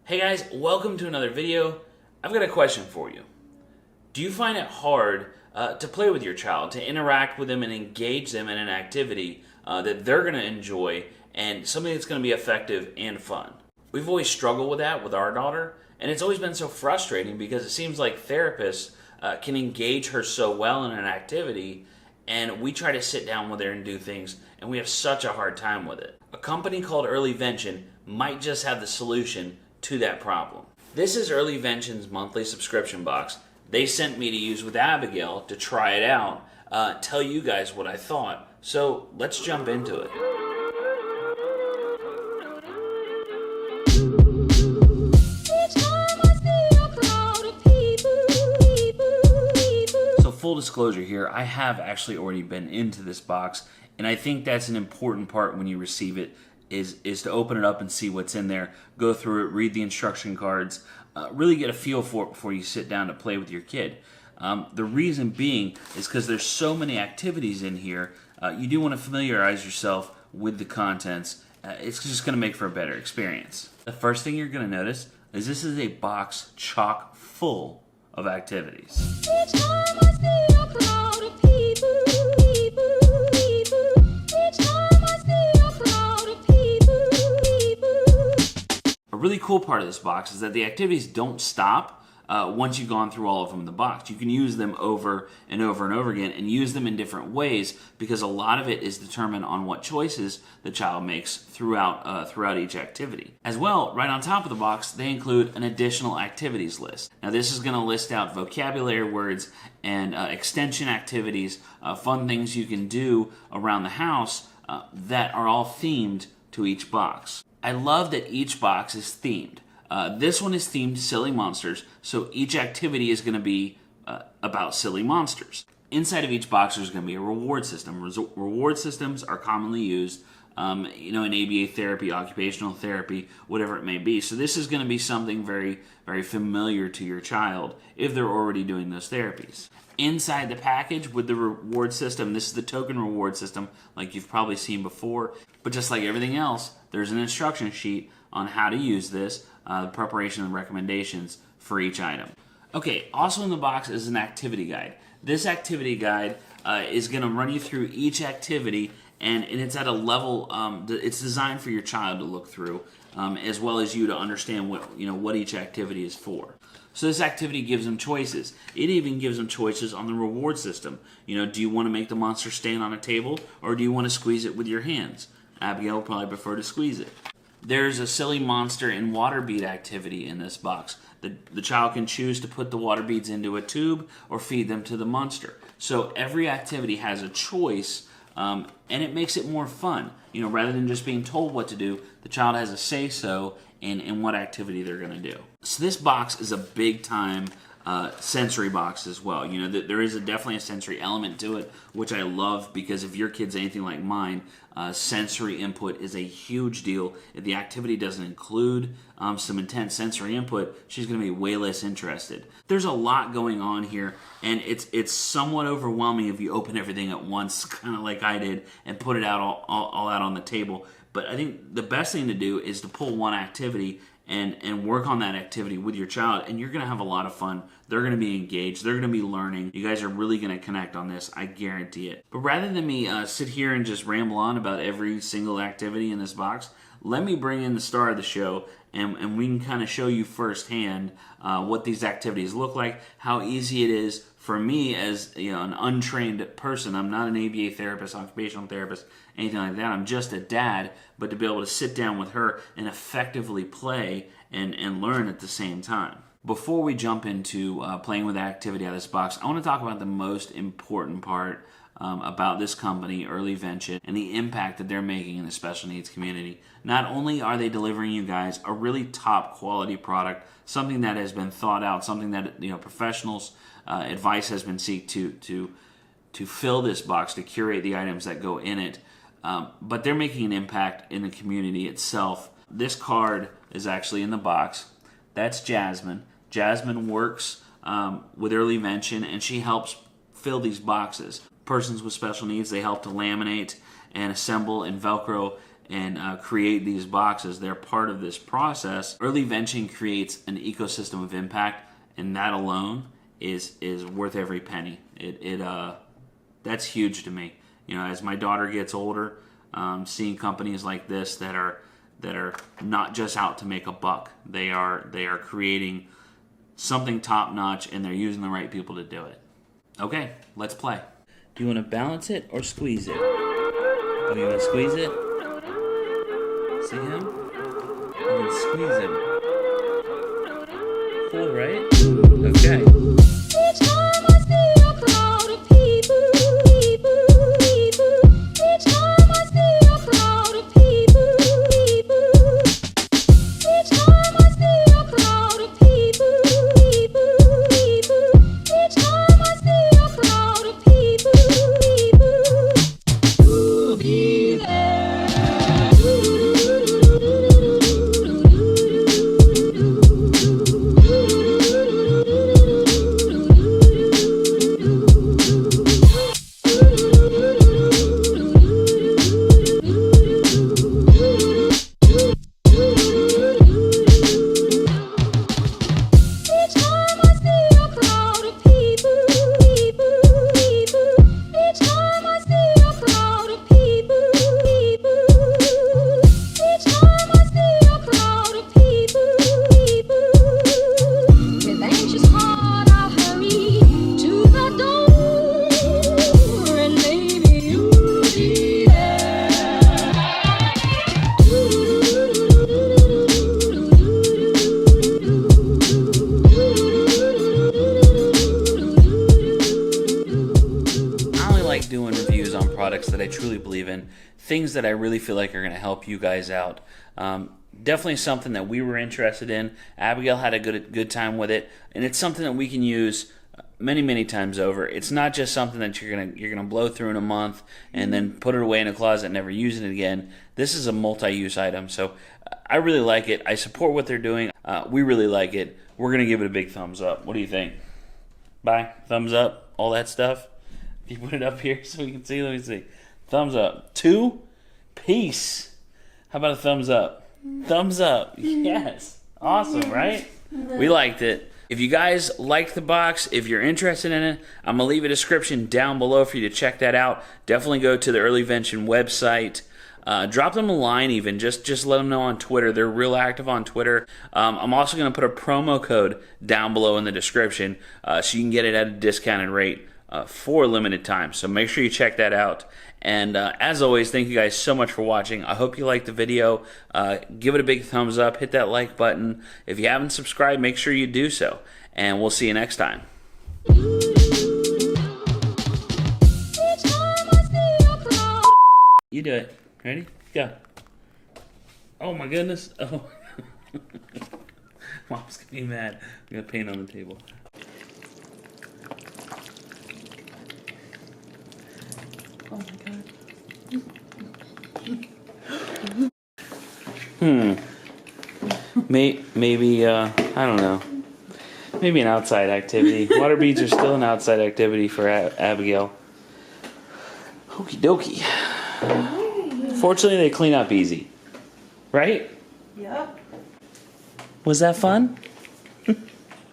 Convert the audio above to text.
Hey guys, welcome to another video. I've got a question for you. Do you find it hard to play with your child, to interact with them and engage them in an activity that they're going to enjoy and something that's going to be effective and fun? We've always struggled with that with our daughter, and it's always been so frustrating because it seems like therapists can engage her so well in an activity, and we try to sit down with her and do things, and we have such a hard time with it. A company called EarlyVention might just have the solution to that problem. This is EarlyVention's monthly subscription box. They sent me to use with Abigail to try it out, tell you guys what I thought. So let's jump into it. So full disclosure here, I have actually already been into this box, and I think that's an important part when you receive it, is to open it up and see what's in there, go through it, read the instruction cards, really get a feel for it before you sit down to play with your kid. The reason being is because there's so many activities in here, you do want to familiarize yourself with the contents. It's just going to make for a better experience. The first thing you're going to notice is this is a box chock full of activities. A really cool part of this box is that the activities don't stop once you've gone through all of them in the box. You can use them over and over and over again and use them in different ways because a lot of it is determined on what choices the child makes throughout each activity. As well, right on top of the box, they include an additional activities list. Now this is going to list out vocabulary words and extension activities, fun things you can do around the house that are all themed to each box. I love that each box is themed. This one is themed Silly Monsters, so each activity is going to be about silly monsters. Inside of each box there's going to be a reward system. Reward systems are commonly used in ABA therapy, occupational therapy, whatever it may be. So this is going to be something very, very familiar to your child if they're already doing those therapies. Inside the package with the reward system, this is the token reward system like you've probably seen before, but just like everything else, there's an instruction sheet on how to use this, the preparation and recommendations for each item. Okay, also in the box is an activity guide. This activity guide is going to run you through each activity, and it's at a level, it's designed for your child to look through, as well as you to understand what each activity is for. So this activity gives them choices. It even gives them choices on the reward system. Do you want to make the monster stand on a table, or do you want to squeeze it with your hands? Abigail will probably prefer to squeeze it. There's a silly monster and water bead activity in this box. The child can choose to put the water beads into a tube or feed them to the monster. So every activity has a choice, and it makes it more fun. Rather than just being told what to do, the child has a say-so in what activity they're going to do. So this box is a big-time sensory box as well. There is definitely a sensory element to it, which I love because if your kid's anything like mine, sensory input is a huge deal. If the activity doesn't include some intense sensory input, she's going to be way less interested. There's a lot going on here, and it's somewhat overwhelming if you open everything at once, kind of like I did, and put it out all out on the table. But I think the best thing to do is to pull one activity and work on that activity with your child, and you're going to have a lot of fun. They're going to be engaged. They're going to be learning. You guys are really going to connect on this. I guarantee it. But rather than me sit here and just ramble on about every single activity in this box, let me bring in the star of the show, and we can kind of show you firsthand what these activities look like, how easy it is for me as an untrained person. I'm not an ABA therapist, occupational therapist, anything like that. I'm just a dad, but to be able to sit down with her and effectively play and learn at the same time. Before we jump into playing with the activity out of this box, I want to talk about the most important part about this company, EarlyVention, and the impact that they're making in the special needs community. Not only are they delivering you guys a really top quality product, something that has been thought out, something that professionals' advice has been sought to fill this box, to curate the items that go in it, but they're making an impact in the community itself. This card is actually in the box. That's Jasmine. Jasmine works with EarlyVention, and she helps fill these boxes. Persons with special needs, they help to laminate and assemble and Velcro and create these boxes. They're part of this process. EarlyVention creates an ecosystem of impact, and that alone is worth every penny. That's huge to me. You know, as my daughter gets older, seeing companies like this that are not just out to make a buck. They are creating something top notch, and they're using the right people to do it. Okay, let's play. Do you want to balance it or squeeze it? Oh, you want to squeeze it? See him? You want to squeeze him. Cool, right? Okay. Each time I see a crowd of people, each time I see a crowd of people, each time I see a crowd of people, each time I see a crowd of people, you'll be there. Doing reviews on products that I truly believe in, things that I really feel like are going to help you guys out. Definitely something that we were interested in. Abigail had a good time with it, and it's something that we can use many times over. It's not just something that you're gonna blow through in a month and then put it away in a closet and never use it again. This is a multi-use item, so I really like it. I support what they're doing. We really like it. We're gonna give it a big thumbs up. What do you think? Bye. Thumbs up. All that stuff. You put it up here so we can see. Let me see. Thumbs up. 2. Peace. How about a thumbs up? Thumbs up. Yes. Awesome, right? We liked it. If you guys liked the box, if you're interested in it, I'm going to leave a description down below for you to check that out. Definitely go to the EarlyVention website. Drop them a line even. Just let them know on Twitter. They're real active on Twitter. I'm also going to put a promo code down below in the description so you can get it at a discounted rate. For a limited time, so make sure you check that out. And as always, thank you guys so much for watching. I hope you liked the video. Give it a big thumbs up, hit that like button. If you haven't subscribed, make sure you do so, and we'll see you next time. You do it. Ready? Go. Oh my goodness. Oh. Mom's gonna be mad. I'm gonna paint on the table. Oh my God. Maybe, I don't know. Maybe an outside activity. Water beads are still an outside activity for Abigail. Okie dokie. Fortunately, they clean up easy. Right? Yep. Was that fun?